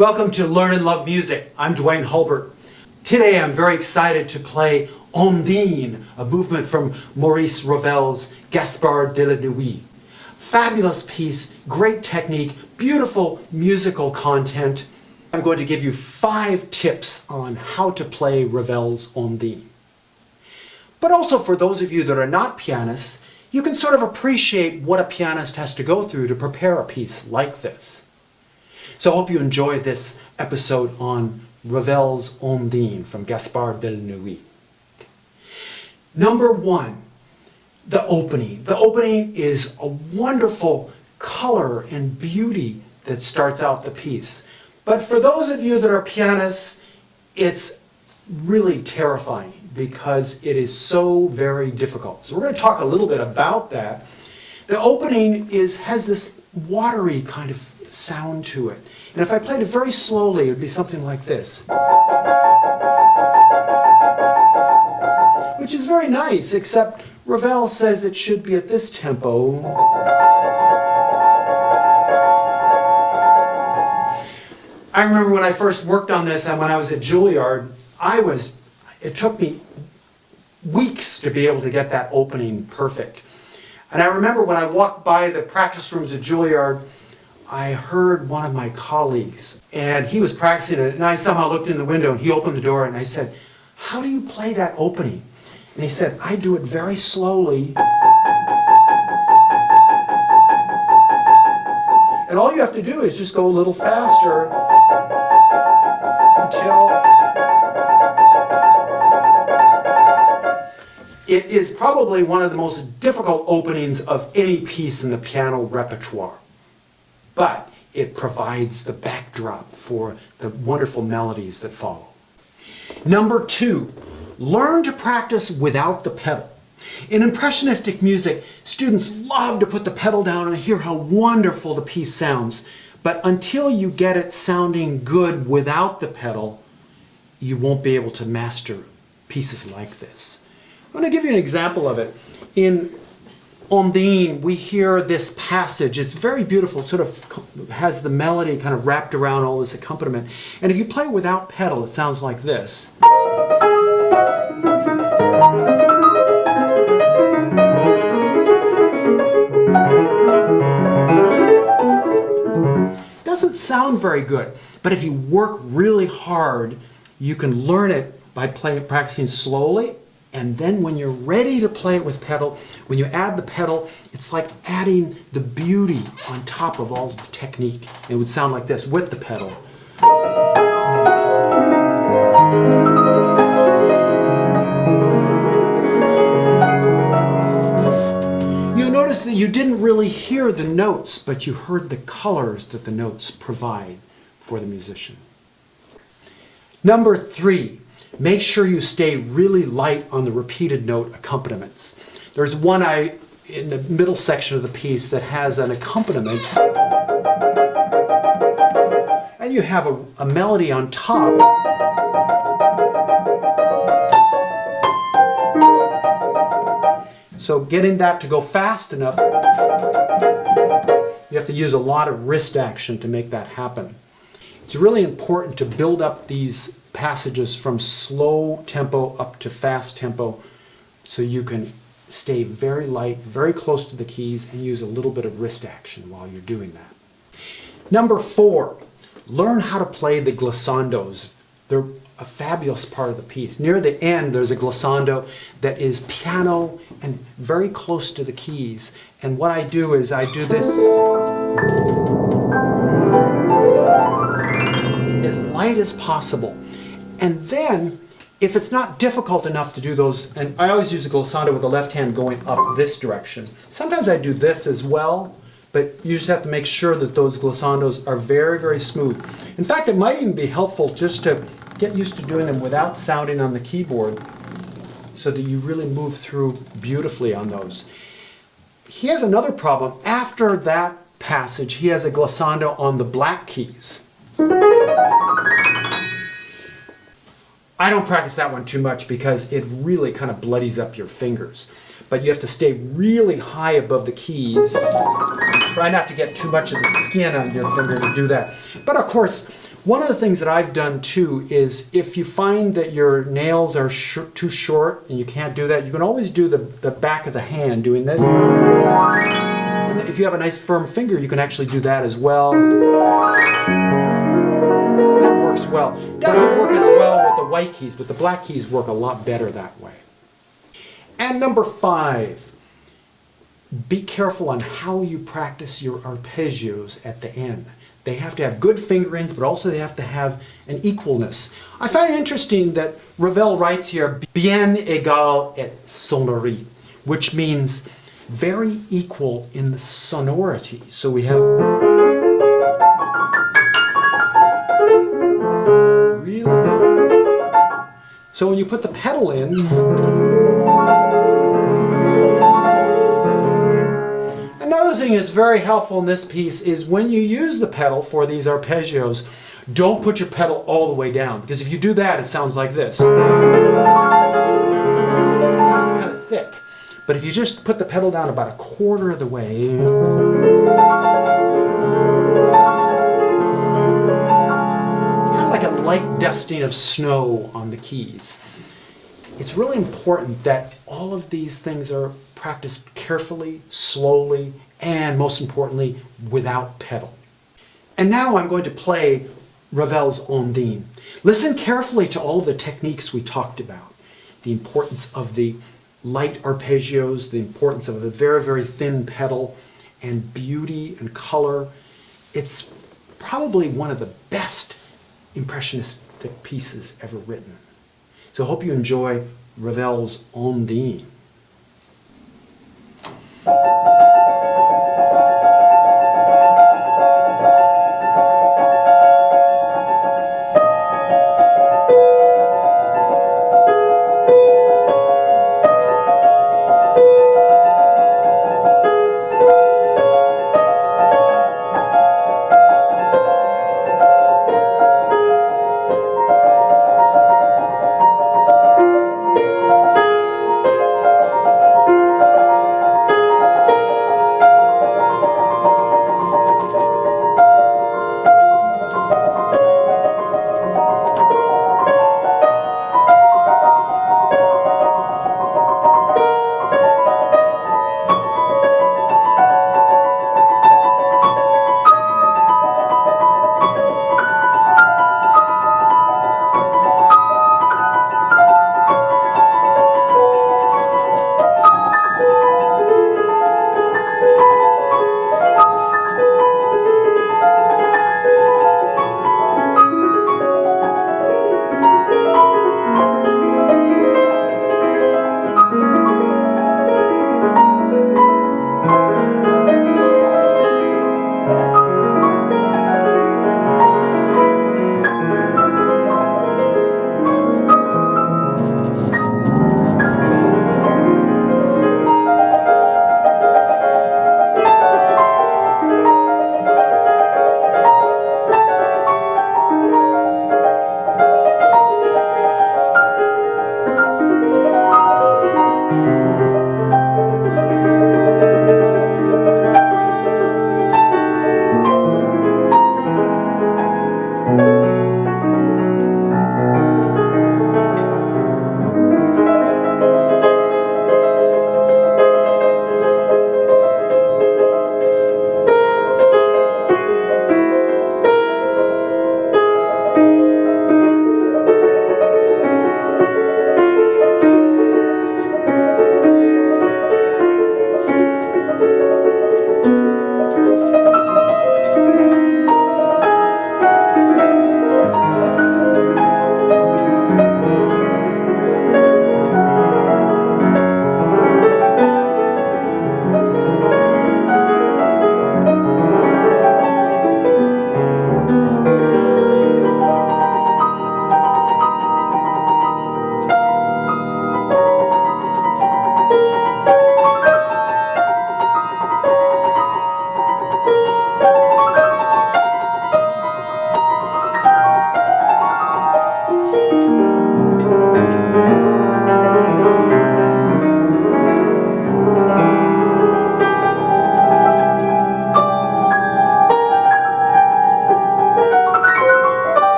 Welcome to Learn and Love Music. I'm Duane Hulbert. Today I'm very excited to play Ondine, a movement from Maurice Ravel's Gaspard de la Nuit. Fabulous piece, great technique, beautiful musical content. I'm going to give you 5 tips on how to play Ravel's Ondine. But also for those of you that are not pianists, you can sort of appreciate what a pianist has to go through to prepare a piece like this. So I hope you enjoy this episode on Ravel's Ondine from Gaspard de la Nuit. Number 1, the opening. The opening is a wonderful color and beauty that starts out the piece. But for those of you that are pianists, it's really terrifying because it is so very difficult. So we're going to talk a little bit about that. The opening has this watery kind of sound to it. And if I played it very slowly, it would be something like this. Which is very nice, except Ravel says it should be at this tempo. I remember when I first worked on this and when I was at Juilliard, it took me weeks to be able to get that opening perfect. And I remember when I walked by the practice rooms at Juilliard, I heard one of my colleagues, and he was practicing it, and I somehow looked in the window, and he opened the door, and I said, "How do you play that opening?" And he said, "I do it very slowly. And all you have to do is just go a little faster until..." It is probably one of the most difficult openings of any piece in the piano repertoire. But it provides the backdrop for the wonderful melodies that follow. Number 2, learn to practice without the pedal. In Impressionistic music, students love to put the pedal down and hear how wonderful the piece sounds. But until you get it sounding good without the pedal, you won't be able to master pieces like this. I'm going to give you an example of it. In Ondine, we hear this passage. It's very beautiful. It sort of has the melody kind of wrapped around all this accompaniment. And if you play without pedal, it sounds like this. Doesn't sound very good, but if you work really hard, you can learn it by practicing slowly. And then when you're ready to play it with pedal, when you add the pedal, it's like adding the beauty on top of all the technique. It would sound like this with the pedal. You'll notice that you didn't really hear the notes, but you heard the colors that the notes provide for the musician. Number 3. Make sure you stay really light on the repeated note accompaniments. There's one in the middle section of the piece that has an accompaniment, and you have a melody on top. So getting that to go fast enough, you have to use a lot of wrist action to make that happen. It's really important to build up these passages from slow tempo up to fast tempo so you can stay very light, very close to the keys, and use a little bit of wrist action while you're doing that. Number 4, learn how to play the glissandos. They're a fabulous part of the piece. Near the end, there's a glissando that is piano and very close to the keys. And what I do is I do this as light as possible. And then, if it's not difficult enough to do those, and I always use a glissando with the left hand going up this direction. Sometimes I do this as well, but you just have to make sure that those glissandos are very, very smooth. In fact, it might even be helpful just to get used to doing them without sounding on the keyboard so that you really move through beautifully on those. He has another problem. After that passage, he has a glissando on the black keys. I don't practice that one too much because it really kind of bloodies up your fingers. But you have to stay really high above the keys and try not to get too much of the skin on your finger to do that. But of course, One of the things that I've done too is if you find that your nails are too short and you can't do that, you can always do the back of the hand doing this. And if you have a nice firm finger, you can actually do that as well. That works well. It doesn't work as well with the white keys, but the black keys work a lot better that way. And number 5, be careful on how you practice your arpeggios at the end. They have to have good fingerings, but also they have to have an equalness. I find it interesting that Ravel writes here, bien égal et sonori, which means very equal in the sonority. So we have really. So when you put the pedal in, another thing that's very helpful in this piece is when you use the pedal for these arpeggios, don't put your pedal all the way down, because if you do that, it sounds like this. It sounds kind of thick. But if you just put the pedal down about 1/4 of the way, it's kind of like a light dusting of snow on the keys. It's really important that all of these things are practiced carefully, slowly, and most importantly, without pedal. And now I'm going to play Ravel's Ondine. Listen carefully to all of the techniques we talked about. The importance of the light arpeggios, the importance of a very, very thin pedal, and beauty and color. It's probably one of the best impressionistic pieces ever written. So I hope you enjoy Ravel's Ondine.